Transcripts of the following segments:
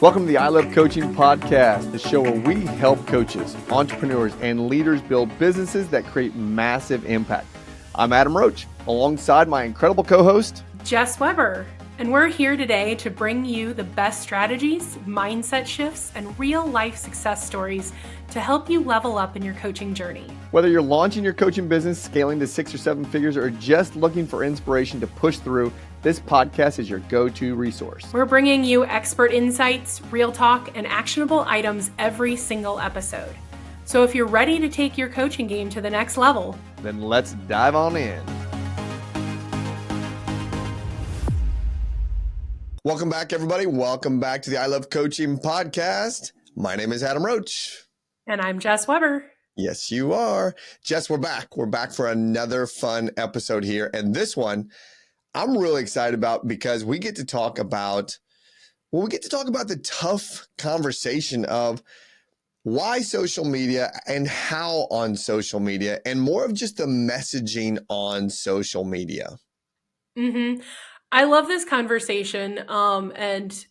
Welcome to the I Love Coaching podcast, the show where we help coaches, entrepreneurs, and leaders build businesses that create massive impact. I'm Adam Roach, alongside my incredible co-host, Jess Weber, and we're here today to bring you the best strategies, mindset shifts, and real-life success stories to help you level up in your coaching journey. Whether you're launching your coaching business, scaling to 6 or 7 figures, or just looking for inspiration to push through, this podcast is your go-to resource. We're bringing you expert insights, real talk, and actionable items every single episode. So if you're ready to take your coaching game to the next level, then let's dive on in. Welcome back, everybody. Welcome back to the I Love Coaching podcast. My name is Adam Roach. And I'm Jess Weber. Yes, you are. Jess, we're back. We're back for another fun episode here. And this one, I'm really excited about because we get to talk about the tough conversation of why social media and how on social media, and more of just the messaging on social media. I love this conversation, and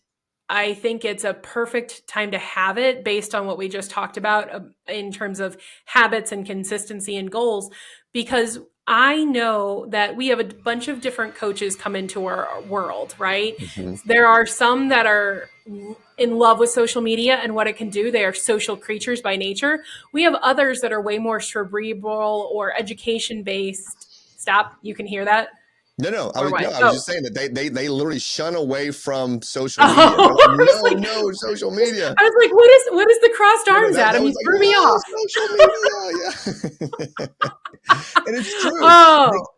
I think it's a perfect time to have it based on what we just talked about in terms of habits and consistency and goals, because I know that we have a bunch of different coaches come into our world, right? Mm-hmm. There are some that are in love with social media and what it can do. They are social creatures by nature. We have others that are way more cerebral or education-based. Stop. You can hear that? No. I was just saying that they literally shun away from social media. No, social media. I was like, what is the crossed arms, Adam? You threw me off. Social media, yeah. And it's true.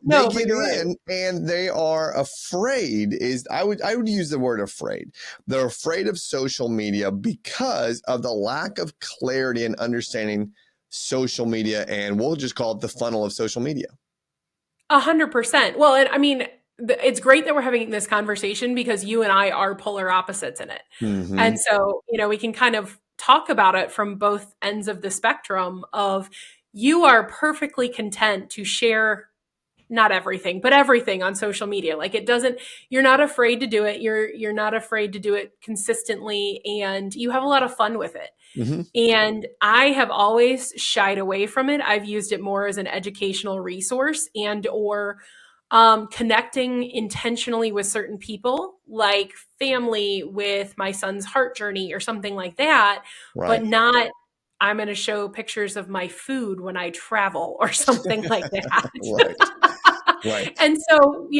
They get in and they are afraid. I would use the word afraid. They're afraid of social media because of the lack of clarity and understanding social media, and we'll just call it the funnel of social media. 100%. Well, and I mean, it's great that we're having this conversation because you and I are polar opposites in it. Mm-hmm. And so, we can kind of talk about it from both ends of the spectrum of you are perfectly content to share not everything, but everything on social media. Like you're not afraid to do it. You're not afraid to do it consistently, and you have a lot of fun with it. Mm-hmm. And I have always shied away from it. I've used it more as an educational resource or connecting intentionally with certain people, like family with my son's heart journey or something like that, right. But not I'm going to show pictures of my food when I travel or something like that. Right. And so,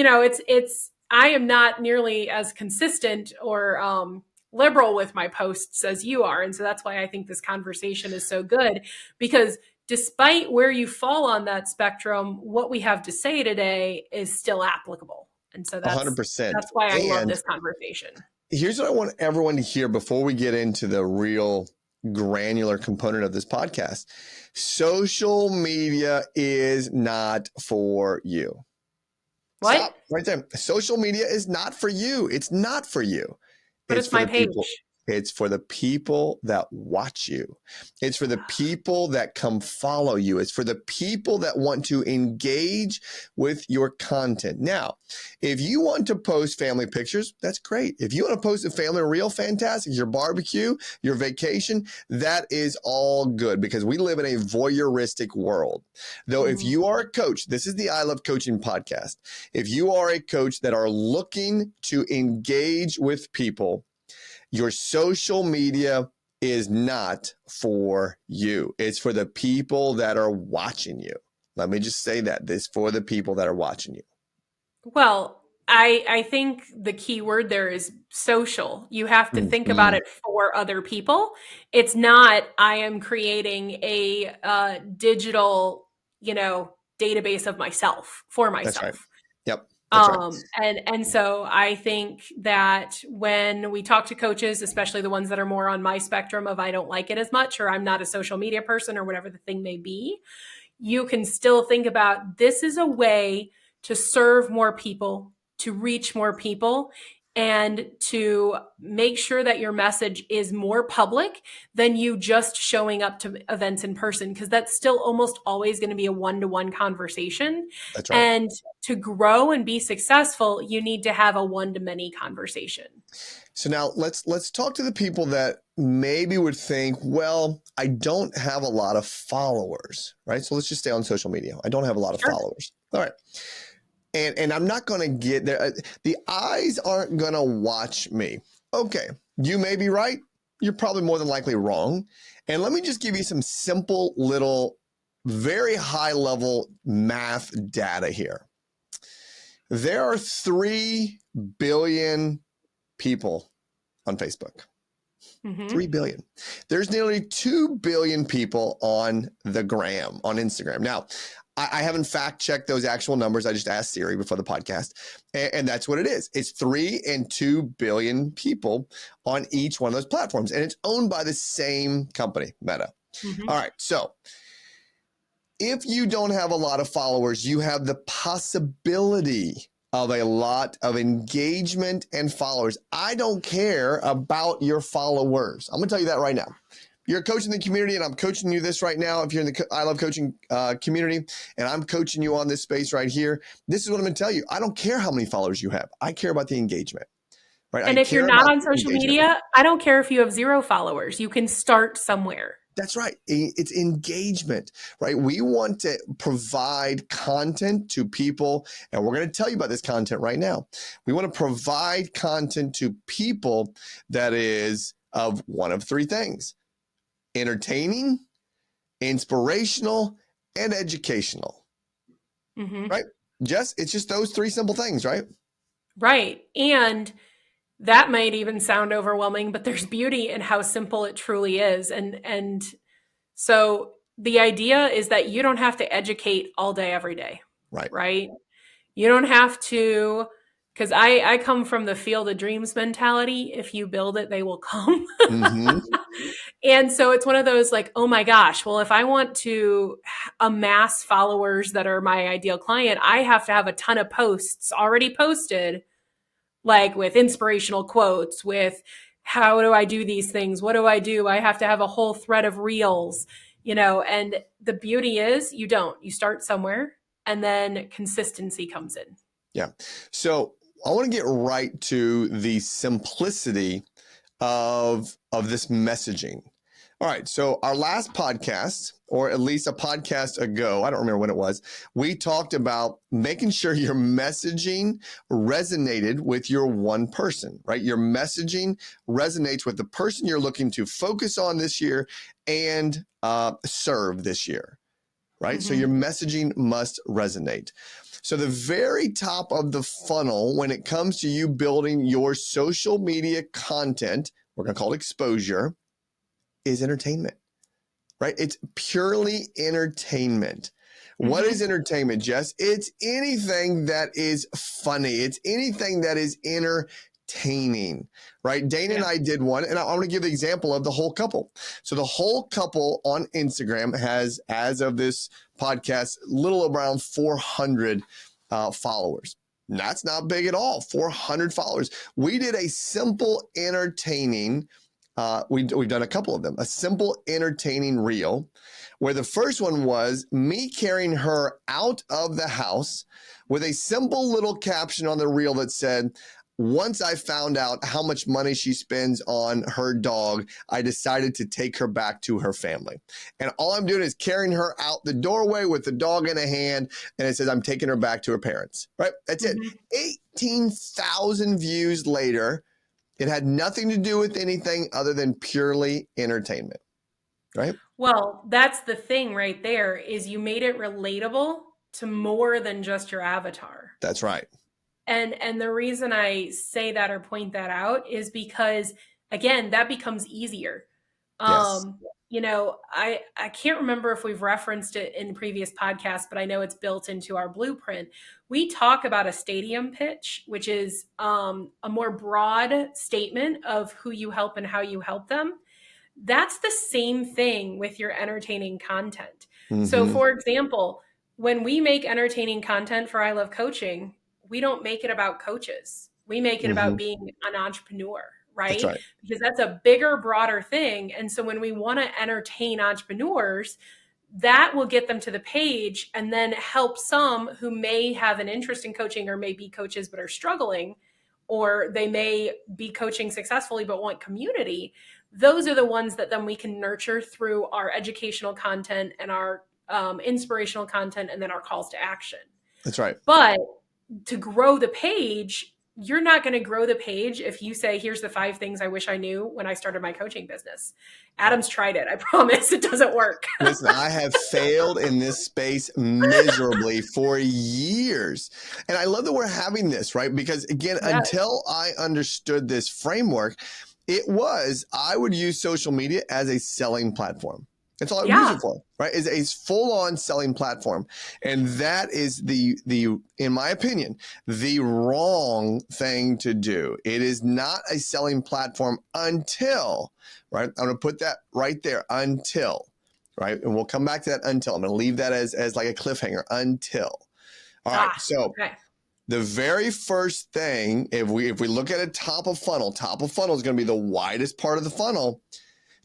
I am not nearly as consistent or liberal with my posts as you are. And so that's why I think this conversation is so good, because despite where you fall on that spectrum, what we have to say today is still applicable. And so that's 100%. That's why I love this conversation. Here's what I want everyone to hear before we get into the real granular component of this podcast. Social media is not for you. What? Stop right there. Social media is not for you. It's not for you. But it's my page. It's for the people that watch you. It's for the people that come follow you. It's for the people that want to engage with your content. Now, if you want to post family pictures, that's great. If you want to post a family reel, fantastic. Your barbecue, your vacation, that is all good because we live in a voyeuristic world. Though if you are a coach, this is the I Love Coaching podcast. If you are a coach that are looking to engage with people, your social media is not for you. It's for the people that are watching you. Let me just say that. This is for the people that are watching you. Well, I think the key word there is social. You have to think about it for other people. It's not, I am creating a digital, database of myself for myself. That's right. Yep. Right. And so I think that when we talk to coaches, especially the ones that are more on my spectrum of I don't like it as much, or I'm not a social media person, or whatever the thing may be, you can still think about this is a way to serve more people, to reach more people, and to make sure that your message is more public than you just showing up to events in person, because that's still almost always going to be a one-to-one conversation. That's right. And to grow and be successful, you need to have a one-to-many conversation. So now let's talk to the people that maybe would think, well, I don't have a lot of followers, right? So let's just stay on social media. I don't have a lot of followers. All right. And I'm not going to get there. The eyes aren't going to watch me. Okay. You may be right. You're probably more than likely wrong. And let me just give you some simple little, very high level math data here. There are 3 billion people on Facebook. 3 billion. There's nearly 2 billion people on the gram, on Instagram. Now, I haven't fact checked those actual numbers. I just asked Siri before the podcast. And that's what it is. It's 3 and 2 billion people on each one of those platforms. And it's owned by the same company, Meta. All right. So if you don't have a lot of followers, you have the possibility of a lot of engagement and followers. I don't care about your followers. I'm going to tell you that right now. You're coaching the community, and I'm coaching you this right now. If you're in the I Love Coaching community, and I'm coaching you on this space right here, this is what I'm going to tell you. I don't care how many followers you have. I care about the engagement. Right? And if you're not on social media, I don't care if you have 0 followers. You can start somewhere. That's right. It's engagement, right? We want to provide content to people, and we're going to tell you about this content right now. We want to provide content to people that is of one of 3 things: entertaining, inspirational, and educational. Right? It's just those 3 simple things, right? Right. And that might even sound overwhelming, but there's beauty in how simple it truly is. And so the idea is that you don't have to educate all day, every day. Right. You don't have to, because I come from the field of dreams mentality. If you build it, they will come. And so it's one of those like, oh my gosh, well, if I want to amass followers that are my ideal client, I have to have a ton of posts already posted, like with inspirational quotes, with how do I do these things? What do? I have to have a whole thread of reels, and the beauty is you don't. You start somewhere and then consistency comes in. Yeah. So I want to get right to the simplicity of this messaging. All right. So our last podcast, or at least a podcast ago, I don't remember when it was, we talked about making sure your messaging resonated with your one person, right? Your messaging resonates with the person you're looking to focus on this year and serve this year, right? So your messaging must resonate. So the very top of the funnel when it comes to you building your social media content, we're going to call it exposure, is entertainment, right? It's purely entertainment. What is entertainment, Jess? It's anything that is funny. It's anything that is entertaining, right? Dana and I did one, and I'm going to give the example of the whole couple. So the whole couple on Instagram has, as of this podcast, little around 400 followers. That's not big at all, 400 followers. We did a simple entertaining we've done a couple of them, a simple entertaining reel, where the first one was me carrying her out of the house with a simple little caption on the reel that said, once I found out how much money she spends on her dog, I decided to take her back to her family. And all I'm doing is carrying her out the doorway with the dog in a hand. And it says, I'm taking her back to her parents, right? That's it. 18,000 views later. It had nothing to do with anything other than purely entertainment, right? Well, that's the thing right there, is you made it relatable to more than just your avatar. That's right. And the reason I say that or point that out is because, again, that becomes easier. Yes. I can't remember if we've referenced it in previous podcasts, but I know it's built into our blueprint. We talk about a stadium pitch, which is a more broad statement of who you help and how you help them. That's the same thing with your entertaining content. So, for example, when we make entertaining content for I Love Coaching, we don't make it about coaches. We make it Mm-hmm. about being an entrepreneur, That's right? right. Because that's a bigger, broader thing. And so when we want to entertain entrepreneurs, that will get them to the page and then help some who may have an interest in coaching or may be coaches but are struggling, or they may be coaching successfully but want community. Those are the ones that then we can nurture through our educational content and our inspirational content and then our calls to action. That's right. But to grow the page, you're not going to grow the page if you say, here's the 5 things I wish I knew when I started my coaching business. Adam's tried it. I promise it doesn't work. Listen, I have failed in this space miserably for years. And I love that we're having this, right? Because again, Yes. until I understood this framework, I would use social media as a selling platform. That's all I would use it for, right? Is a full-on selling platform. And that is the, in my opinion, the wrong thing to do. It is not a selling platform until, right? I'm going to put that right there, until, right? And we'll come back to that until. I'm going to leave that as like a cliffhanger, until. All right. So okay. The very first thing, if we look at a top of funnel is going to be the widest part of the funnel.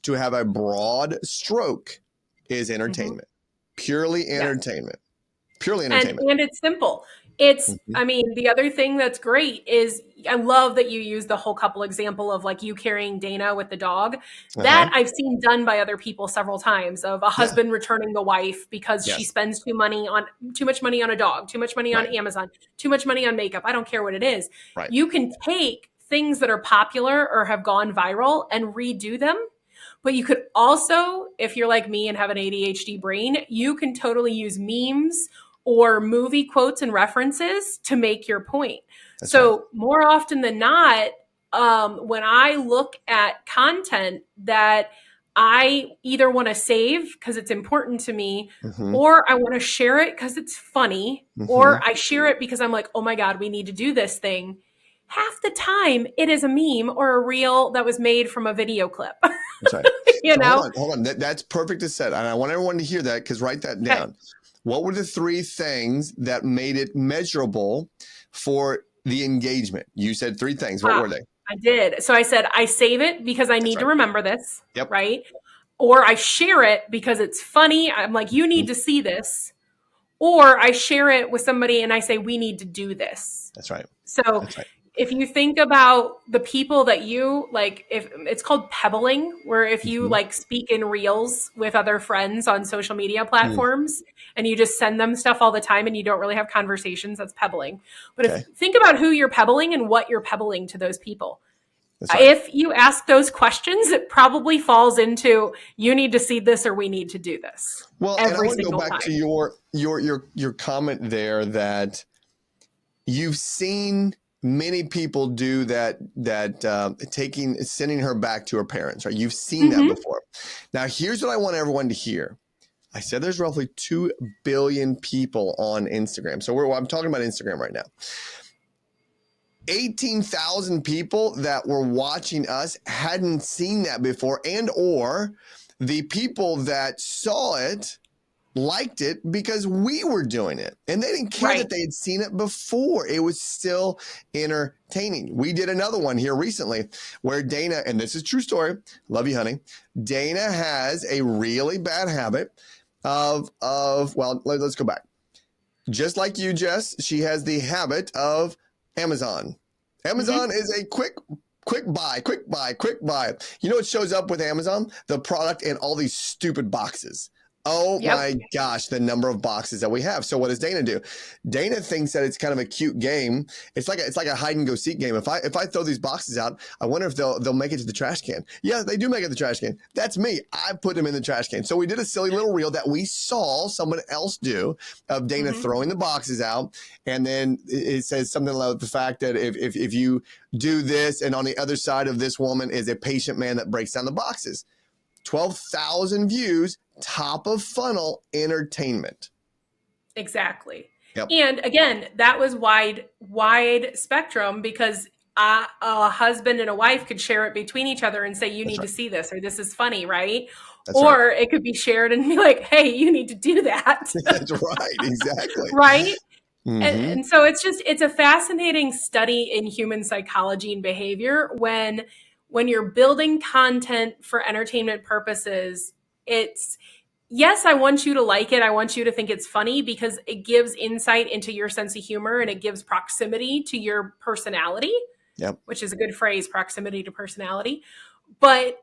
To have a broad stroke is entertainment, purely entertainment, purely entertainment. And it's simple. It's, I mean, the other thing that's great is I love that you use the whole couple example of like you carrying Dana with the dog. That I've seen done by other people several times, of a husband returning the wife because she spends too much money on a dog, too much money on Amazon, too much money on makeup. I don't care what it is. Right. You can take things that are popular or have gone viral and redo them. But you could also, if you're like me and have an ADHD brain, you can totally use memes or movie quotes and references to make your point. That's so more often than not, when I look at content that I either want to save because it's important to me, or I want to share it because it's funny, or I share it because I'm like, oh my God, we need to do this thing. Half the time it is a meme or a reel that was made from a video clip. That's right. You know? Hold on. That's perfect to set. And I want everyone to hear that, because write that down. What were the 3 things that made it measurable for the engagement? You said 3 things. What were they? I did. So I said, I save it because I need to remember this. Right. Or I share it because it's funny. I'm like, you need to see this. Or I share it with somebody and I say, we need to do this. That's right. So if you think about the people that you like, if it's called pebbling, where if you like speak in reels with other friends on social media platforms and you just send them stuff all the time and you don't really have conversations, that's pebbling. But if think about who you're pebbling and what you're pebbling to those people. If you ask those questions, it probably falls into you need to see this or we need to do this. Well, and I want to go back to your comment there that you've seen many people do that, sending her back to her parents, right? You've seen that before. Now, here's what I want everyone to hear. I said there's roughly 2 billion people on Instagram. So I'm talking about Instagram right now. 18,000 people that were watching us hadn't seen that before, and or the people that saw it liked it because we were doing it, and they didn't care that they had seen it before. It was still entertaining. We did another one here recently where Dana, and this is true story, love you, honey. Dana has a really bad habit of well, let's go back. Just like you, Jess, she has the habit of Amazon. Amazon is a quick buy. You know what shows up with Amazon? The product in all these stupid boxes. Oh my gosh, the number of boxes that we have. So what does Dana do? Dana thinks that it's kind of a cute game. It's like a hide and go seek game. If I throw these boxes out, I wonder if they'll make it to the trash can. Yeah, they do make it to the trash can. That's me. I put them in the trash can. So we did a silly little reel that we saw someone else do of Dana throwing the boxes out, and then it says something about the fact that if you do this, and on the other side of this woman is a patient man that breaks down the boxes. 12,000 views, top of funnel entertainment. Exactly. And again, that was wide spectrum, because a husband and a wife could share it between each other and say, you need to see this, or this is funny, right? Or it could be shared and be like, hey, you need to do that. That's right. Exactly. Right? Mm-hmm. And so it's a fascinating study in human psychology and behavior when you're building content for entertainment purposes. It's yes, I want you to like it. I want you to think it's funny because it gives insight into your sense of humor and it gives proximity to your personality, Yep. which is a good phrase, proximity to personality. But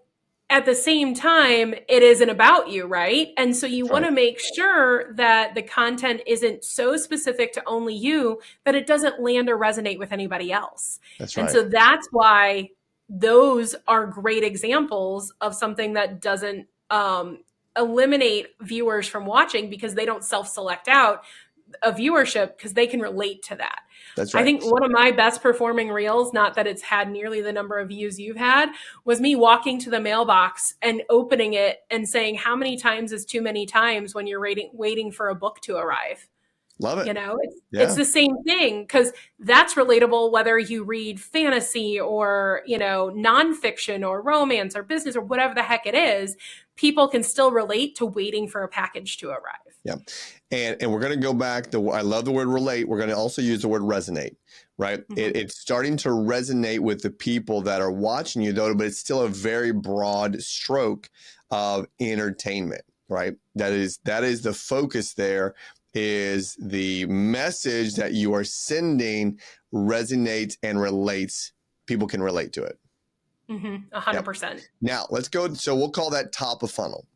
at the same time, it isn't about you, right? And so you That's want right. to make sure that the content isn't so specific to only you that it doesn't land or resonate with anybody else. That's And right. so that's why those are great examples of something that doesn't eliminate viewers from watching because they don't self-select out a viewership because they can relate to that. That's I right. think one of my best performing reels, not that it's had nearly the number of views you've had, was me walking to the mailbox and opening it and saying, how many times is too many times when you're waiting for a book to arrive? Love it. You know, it's Yeah. the same thing because that's relatable whether you read fantasy or, nonfiction or romance or business or whatever the heck it is. People can still relate to waiting for a package to arrive. Yeah. And we're going to go back. I love the word relate. We're going to also use the word resonate, right? Mm-hmm. It's starting to resonate with the people that are watching you, though, but it's still a very broad stroke of entertainment, right? That is the focus there, is the message that you are sending resonates and relates. People can relate to it. 100%. Now, let's go. So we'll call that top of funnel.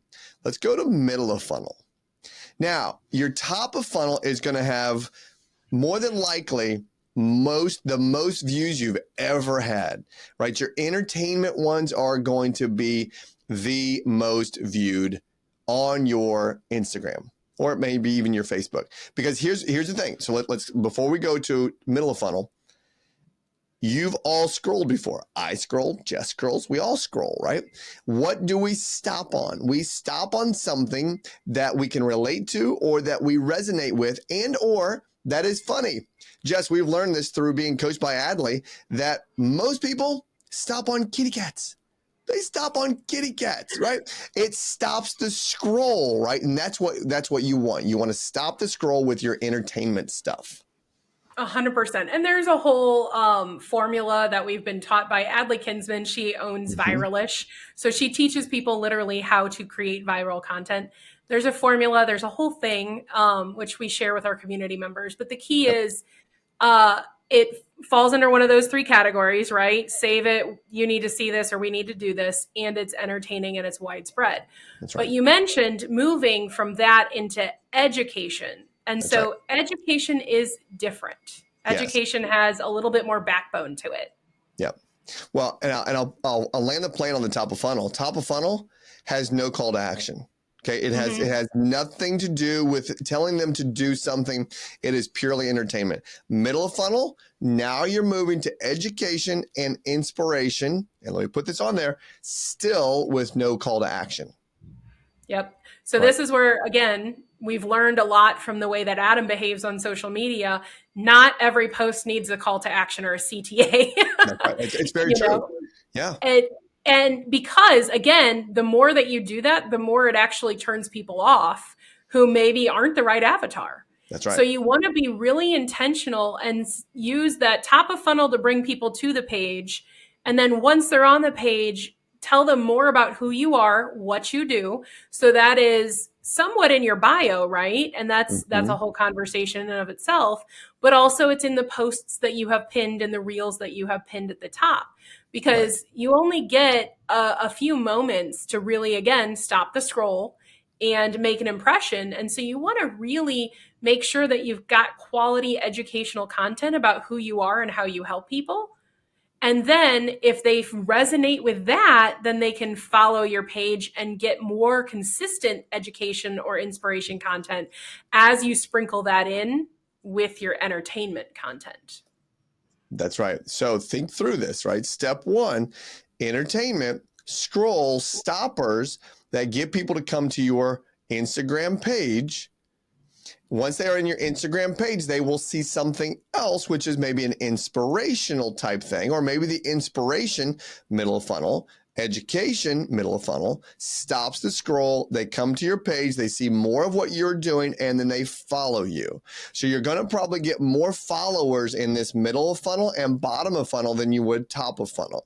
Let's go to middle of funnel. Now, your top of funnel is going to have more than likely the most views you've ever had, right? Your entertainment ones are going to be the most viewed on your Instagram, or it may be even your Facebook. Because here's the thing. So let's before we go to middle of funnel, you've all scrolled before. I scroll, Jess scrolls, we all scroll, right? What do we stop on? We stop on something that we can relate to or that we resonate with and or that is funny. Jess, we've learned this through being coached by Adley that most people stop on kitty cats. They stop on kitty cats, right? It stops the scroll, right? And that's what you want. You want to stop the scroll with your entertainment stuff. 100%. And there's a whole formula that we've been taught by Adley Kinsman. She owns Viralish. So she teaches people literally how to create viral content. There's a formula, there's a whole thing, which we share with our community members. But the key is it falls under one of those three categories, right? Save it, you need to see this, or we need to do this. And it's entertaining and it's widespread. That's But right. you mentioned moving from that into education. And That's so right. education is different. Yes. Education has a little bit more backbone to it. Yep. Well, and I'll land the plane on the top of funnel. Top of funnel has no call to action. Okay. It has nothing to do with telling them to do something. It is purely entertainment. Middle of funnel, now you're moving to education and inspiration. And let me put this on there, still with no call to action. Yep. So Right. This is where, again, we've learned a lot from the way that Adam behaves on social media. Not every post needs a call to action or a CTA. That's right. It's very true. know? Yeah. And because, again, the more that you do that, the more it actually turns people off who maybe aren't the right avatar. That's right. So you want to be really intentional and use that top of funnel to bring people to the page. And then once they're on the page, tell them more about who you are, what you do. So that is somewhat in your bio, right? And that's a whole conversation in and of itself. But also it's in the posts that you have pinned and the reels that you have pinned at the top. Because you only get a few moments to really, again, stop the scroll and make an impression. And so you want to really make sure that you've got quality educational content about who you are and how you help people. And then if they resonate with that, then they can follow your page and get more consistent education or inspiration content as you sprinkle that in with your entertainment content. That's right. So think through this, right? Step one, entertainment, scroll stoppers that get people to come to your Instagram page. Once they are in your Instagram page, they will see something else, which is maybe an inspirational type thing, or maybe the inspiration middle of funnel Education, middle of funnel, stops the scroll. They come to your page, they see more of what you're doing, and then they follow you. So you're going to probably get more followers in this middle of funnel and bottom of funnel than you would top of funnel.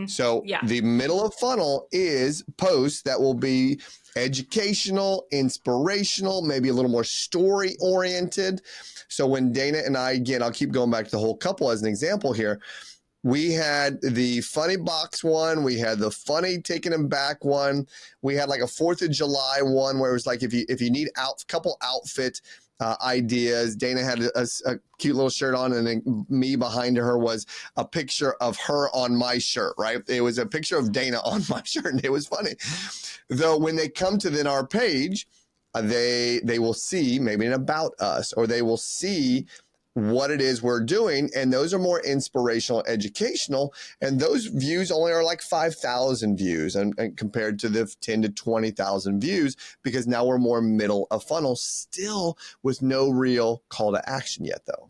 So Yeah. the middle of funnel is posts that will be educational, inspirational, maybe a little more story oriented. So when Dana and I, again, I'll keep going back to the whole couple as an example here. We had the funny box one. We had the funny taking them back one. We had like a 4th of July one where it was like if you need couple outfit ideas. Dana had a cute little shirt on, and then me behind her was a picture of her on my shirt, right? It was a picture of Dana on my shirt, and it was funny. Though when they come to then our page, they will see maybe an about us, or they will see what it is we're doing, and those are more inspirational, educational, and those views only are like 5,000 views and compared to the 10 to 20,000 views, because now we're more middle of funnel, still with no real call to action yet though.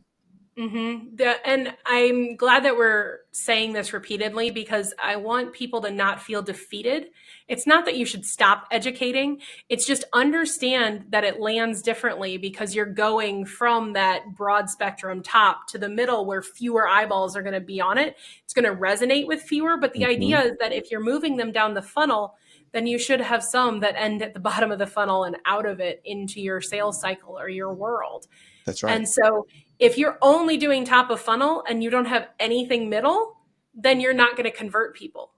And I'm glad that we're saying this repeatedly, because I want people to not feel defeated. It's not that you should stop educating. It's just understand that it lands differently, because you're going from that broad spectrum top to the middle where fewer eyeballs are going to be on it. It's going to resonate with fewer. But the idea is that if you're moving them down the funnel, then you should have some that end at the bottom of the funnel and out of it into your sales cycle or your world. That's right. And so if you're only doing top of funnel and you don't have anything middle, then you're not going to convert people,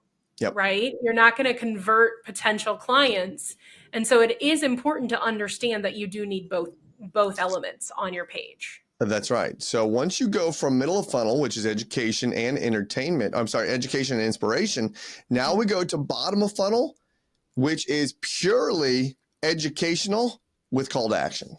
right? You're not going to convert potential clients. And so it is important to understand that you do need both elements on your page. That's right. So once you go from middle of funnel, which is education and education and inspiration, now we go to bottom of funnel, which is purely educational with call to action.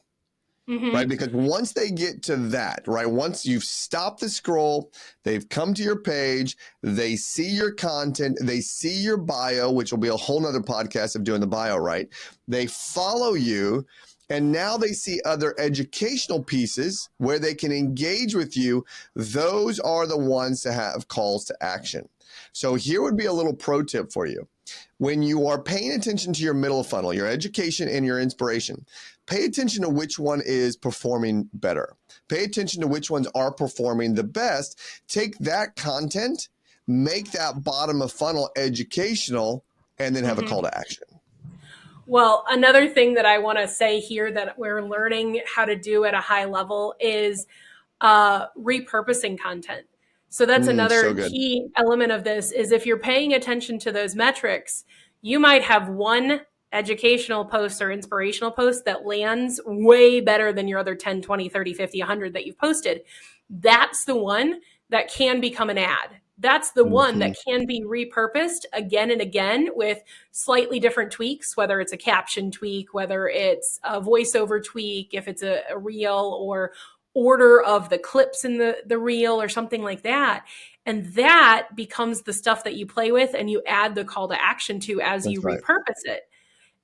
Right? Because once they get to that, right? Once you've stopped the scroll, they've come to your page, they see your content, they see your bio, which will be a whole nother podcast of doing the bio, right? They follow you, and now they see other educational pieces where they can engage with you. Those are the ones to have calls to action. So here would be a little pro tip for you. When you are paying attention to your middle of funnel, your education and your inspiration, pay attention to which one is performing better. Pay attention to which ones are performing the best. Take that content, make that bottom of funnel educational, and then have a call to action. Well, another thing that I want to say here that we're learning how to do at a high level is repurposing content. So that's another key element of this, is if you're paying attention to those metrics, you might have one educational post or inspirational post that lands way better than your other 10, 20, 30, 50, 100 that you've posted. That's the one that can become an ad. That's the one that can be repurposed again and again with slightly different tweaks, whether it's a caption tweak, whether it's a voiceover tweak, if it's a reel, or order of the clips in the reel or something like that. And that becomes the stuff that you play with and you add the call to action to as you repurpose it.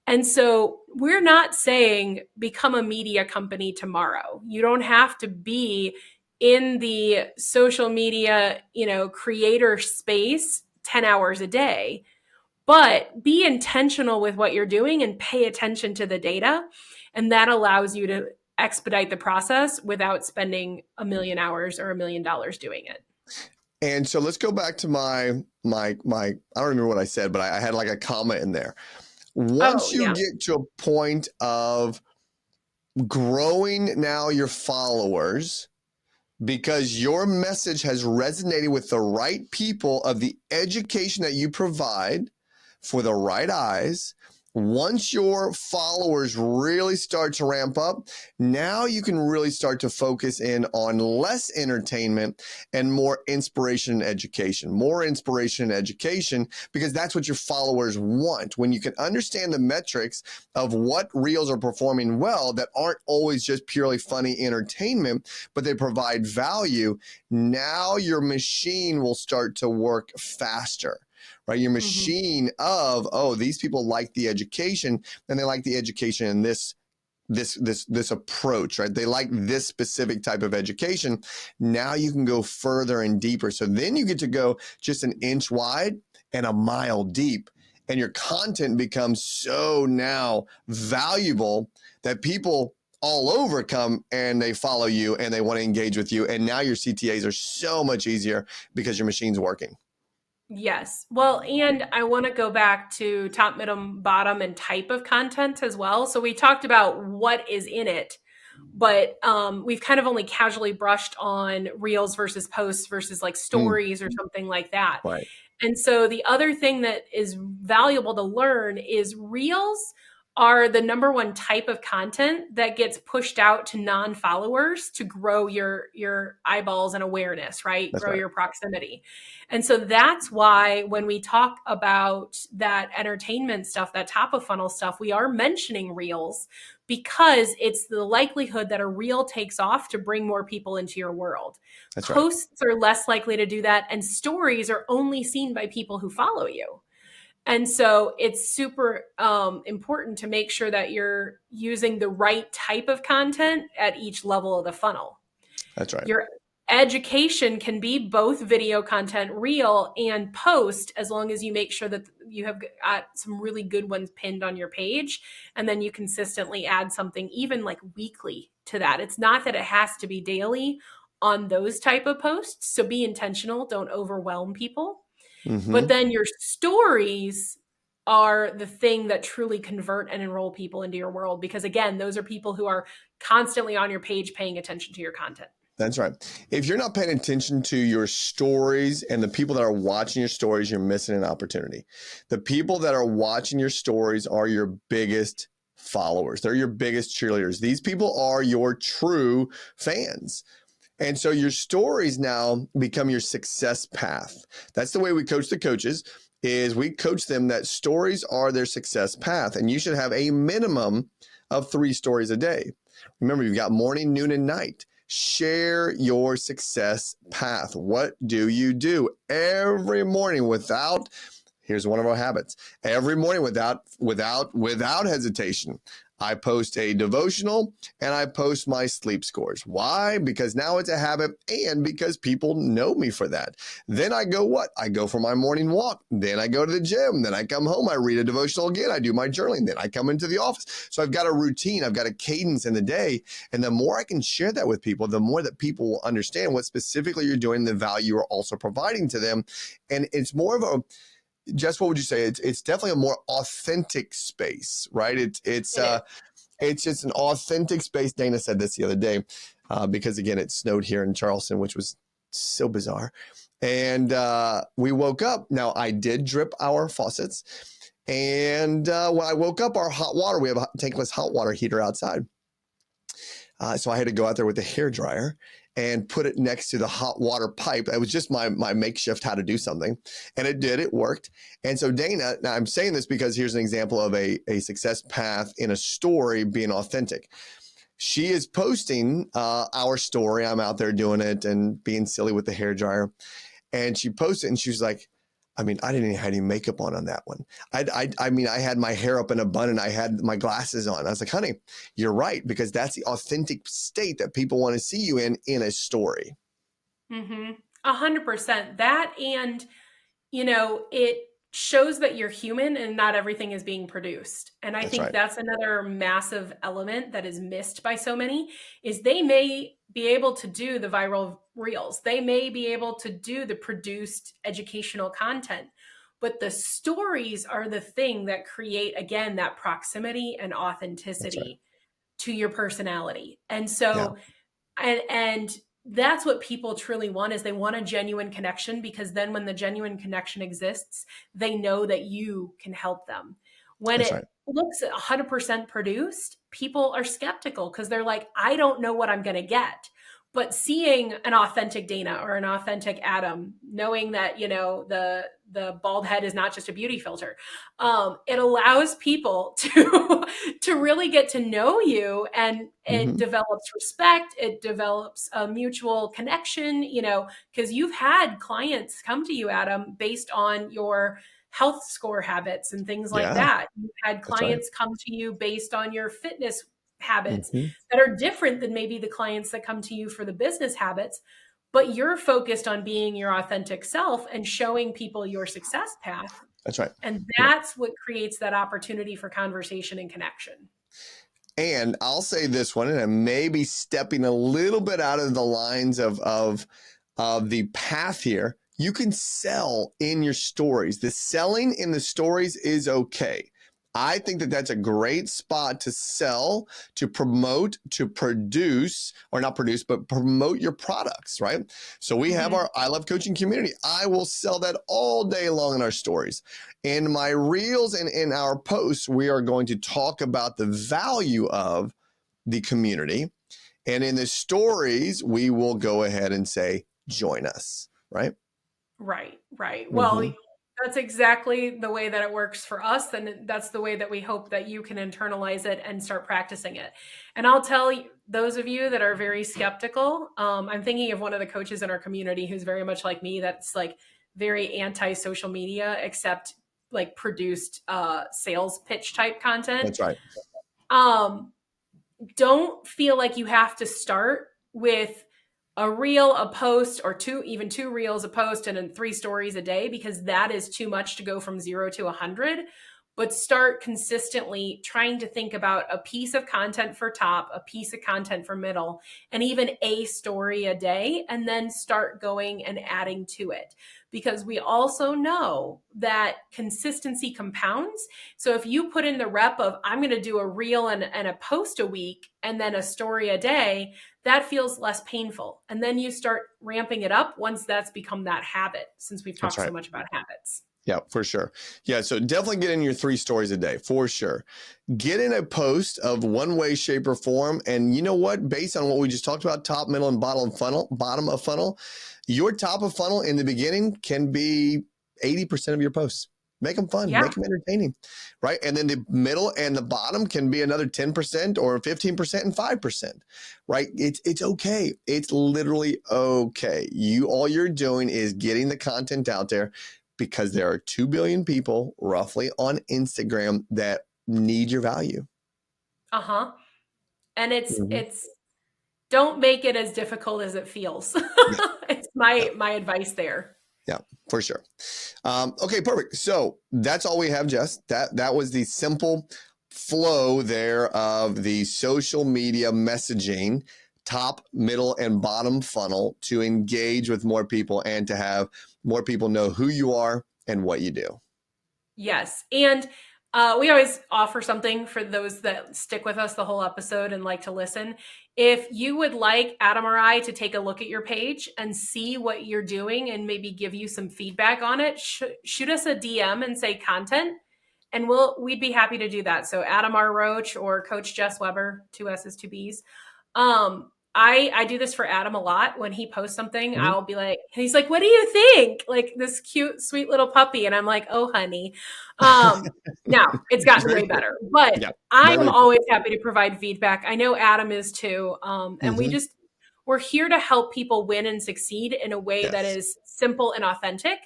And so we're not saying become a media company tomorrow. You don't have to be in the social media, creator space 10 hours a day, but be intentional with what you're doing and pay attention to the data. And that allows you to expedite the process without spending 1 million hours or $1 million doing it. And so let's go back to my I don't remember what I said, but I had like a comma in there. Once you get to a point of growing now your followers, because your message has resonated with the right people of the education that you provide for the right eyes, once your followers really start to ramp up, now you can really start to focus in on less entertainment and more inspiration and education. More inspiration and education, because that's what your followers want. When you can understand the metrics of what reels are performing well that aren't always just purely funny entertainment, but they provide value, now your machine will start to work faster. Right, your machine of, these people like the education, and they like the education in this approach, right? They like this specific type of education. Now you can go further and deeper. So then you get to go just an inch wide and a mile deep. And your content becomes so now valuable that people all over come and they follow you and they want to engage with you. And now your CTAs are so much easier because your machine's working. Yes. Well, and I want to go back to top, middle, bottom, and type of content as well. So we talked about what is in it, but we've kind of only casually brushed on reels versus posts versus like stories or something like that. Right. And so the other thing that is valuable to learn is reels are the number one type of content that gets pushed out to non-followers to grow your eyeballs and awareness, right? That's Grow right. your proximity. And so that's why when we talk about that entertainment stuff, that top of funnel stuff, we are mentioning reels because it's the likelihood that a reel takes off to bring more people into your world. That's right. Posts are less likely to do that, and stories are only seen by people who follow you. And so it's super important to make sure that you're using the right type of content at each level of the funnel. That's right. Your education can be both video content, reel, and post, as long as you make sure that you have got some really good ones pinned on your page. And then you consistently add something, even like weekly, to that. It's not that it has to be daily on those type of posts. So be intentional. Don't overwhelm people. But then your stories are the thing that truly convert and enroll people into your world. Because again, those are people who are constantly on your page paying attention to your content. That's right. If you're not paying attention to your stories and the people that are watching your stories, you're missing an opportunity. The people that are watching your stories are your biggest followers. They're your biggest cheerleaders. These people are your true fans. And so your stories now become your success path. That's the way we coach the coaches, is we coach them that stories are their success path. And you should have a minimum of 3 stories a day. Remember, you've got morning, noon, and night. Share your success path. What do you do every morning without, here's one of our habits. Every morning without hesitation, I post a devotional and I post my sleep scores. Why? Because now it's a habit and because people know me for that. Then I go what? I go for my morning walk. Then I go to the gym. Then I come home. I read a devotional again. I do my journaling. Then I come into the office. So I've got a routine. I've got a cadence in the day. And the more I can share that with people, the more that people will understand what specifically you're doing, the value you're also providing to them. And it's more of a, Jess, what would you say? It's definitely a more authentic space, right? It's just an authentic space. Dana said this the other day because again, it snowed here in Charleston, which was so bizarre. And we woke up. Now I did drip our faucets, and when I woke up, our hot water, we have a tankless hot water heater outside. So I had to go out there with the hair dryer and put it next to the hot water pipe. It was just my makeshift how to do something. And it worked. And so Dana, now I'm saying this because here's an example of a success path in a story being authentic. She is posting our story. I'm out there doing it and being silly with the hair dryer. And she posted and she was like, I mean, I didn't even have any makeup on that one. I mean, I had my hair up in a bun and I had my glasses on. I was like, honey, you're right, because that's the authentic state that people want to see you in a story. 100%. That, and it shows that you're human and not everything is being produced. And I think that's another massive element that is missed by so many, is they may be able to do the viral reels. They may be able to do the produced educational content, but the stories are the thing that create, again, that proximity and authenticity to your personality. And so, and that's what people truly want, is they want a genuine connection, because then when the genuine connection exists, they know that you can help them. When it looks 100% produced, people are skeptical because they're like, I don't know what I'm going to get. But seeing an authentic Dana or an authentic Adam, knowing that, the bald head is not just a beauty filter, it allows people to really get to know you, and it develops respect. It develops a mutual connection, because you've had clients come to you, Adam, based on your health score habits and things like that. You've had clients come to you based on your fitness habits that are different than maybe the clients that come to you for the business habits. but you're focused on being your authentic self and showing people your success path. That's right. And Yeah. that's what creates that opportunity for conversation and connection. And I'll say this one, and I may be stepping a little bit out of the lines of the path here. You can sell in your stories. The selling in the stories is okay. I think that that's a great spot to sell, to promote, to produce, or not produce, but promote your products, right? So we have our I Love Coaching community. I will sell that all day long in our stories. In my reels and in our posts, we are going to talk about the value of the community. And in the stories, we will go ahead and say, join us, right? Right. Well, Mm-hmm. that's exactly the way that it works for us. And that's the way that we hope that you can internalize it and start practicing it. And I'll tell you, those of you that are very skeptical, I'm thinking of one of the coaches in our community who's very much like me, that's like very anti-social media, except like produced sales pitch type content. That's right. Don't feel like you have to start with a reel, a post, or even two reels, a post, and then 3 stories a day, because that is too much to go from 0 to 100. But start consistently trying to think about a piece of content for top, a piece of content for middle, and even a story a day, and then start going and adding to it. Because we also know that consistency compounds. So if you put in the rep of, I'm going to do a reel and a post a week and then a story a day, that feels less painful. And then you start ramping it up once that's become that habit, since we've talked so much about habits. Yeah, for sure. Yeah, so definitely get in your 3 stories a day, for sure. Get in a post of one way, shape, or form. And you know what? Based on what we just talked about, top, middle, and bottom of funnel, your top of funnel in the beginning can be 80% of your posts. Make them fun, make them entertaining, right? And then the middle and the bottom can be another 10% or 15% and 5%, right? It's okay. It's literally okay. All you're doing is getting the content out there, because there are 2 billion people roughly on Instagram that need your value. And it's don't make it as difficult as it feels. It's my advice there. Yeah, for sure. Okay, perfect. So that's all we have, Jess. That was the simple flow there of the social media messaging, top, middle, and bottom funnel, to engage with more people and to have more people know who you are and what you do. Yes. And we always offer something for those that stick with us the whole episode and like to listen. If you would like Adam or I to take a look at your page and see what you're doing and maybe give you some feedback on it, shoot us a DM and say content, and we'd be happy to do that. So Adam R. Roach or Coach Jess Weber, 2 S's, 2 B's. I do this for Adam a lot. When he posts something, I'll be like, and he's like, what do you think? Like this cute, sweet little puppy. And I'm like, oh, honey. Now it's gotten way better, but Yeah, I'm always happy to provide feedback. I know Adam is too. And we're here to help people win and succeed in a way that is simple and authentic.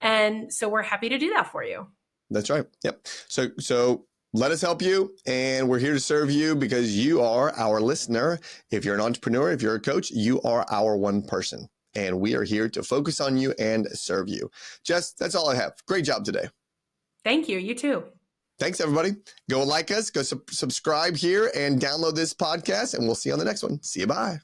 And so we're happy to do that for you. That's right. Yep. So let us help you, and we're here to serve you, because you are our listener. If you're an entrepreneur, if you're a coach, you are our one person, and we are here to focus on you and serve you. Jess, that's all I have. Great job today. Thank you. You too. Thanks, everybody. Go like us, go subscribe here and download this podcast, and we'll see you on the next one. See you. Bye.